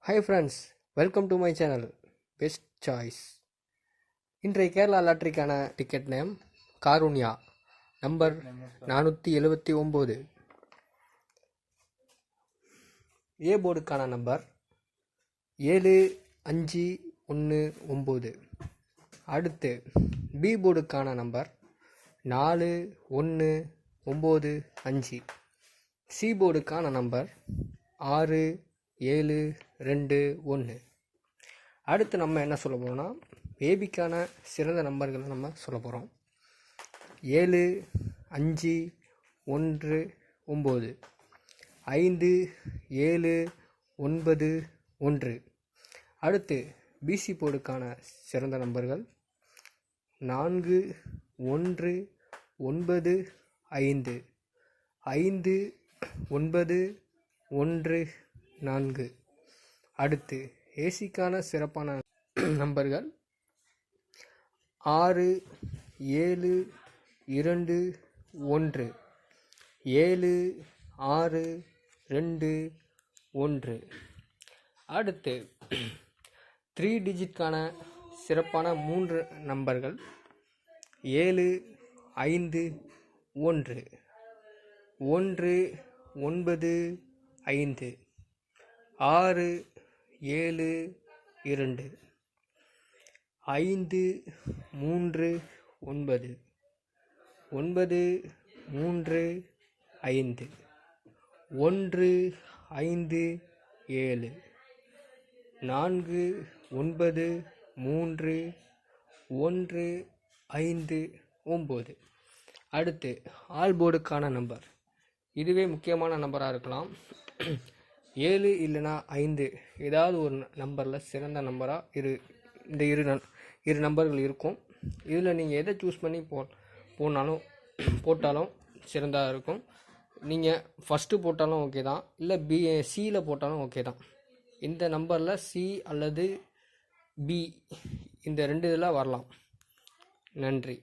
Hi friends, welcome to my channel Best Choice. இன்றைய கேரளா லாட்டரிக்கான ticket name Karunya number 479. A போர்டுக்கான number 7519. அடுத்து B போர்டுக்கான நம்பர் 4195. சி போர்டுக்கான நம்பர் 6721. அடுத்து நம்ம என்ன சொல்ல போகிறோம்னா ஏபிக்கான சிறந்த நம்பர்களை நம்ம சொல்ல போகிறோம். 7519, 5791. அடுத்து பிசி போர்டுக்கான சிறந்த நம்பர்கள் 4195, 5914. அடுத்து ஏசிக்கான சிறப்பான நம்பர்கள் 6721, 7621. அடுத்து 3 டிஜிட்கான சிறப்பான 3 நம்பர்கள் 751, 195, 672, 539, 935, 157, 493, 159. அடுத்து ஆல் போர்டுக்கான நம்பர், இதுவே முக்கியமான நம்பராக இருக்கலாம். 7 இல்லைனா 5 ஏதாவது ஒரு நம்பரில் சிறந்த நம்பராக இந்த இரு நம்பர்கள் இருக்கும். இதில் நீங்கள் எதை சூஸ் பண்ணி போட்டாலும் சிறந்ததாக இருக்கும். நீங்கள் ஃபஸ்ட்டு போட்டாலும் ஓகே தான், இல்லை சியில் போட்டாலும் ஓகே தான். இந்த நம்பரில் சி அல்லது பி இந்த 2 இதில் வரலாம். நன்றி.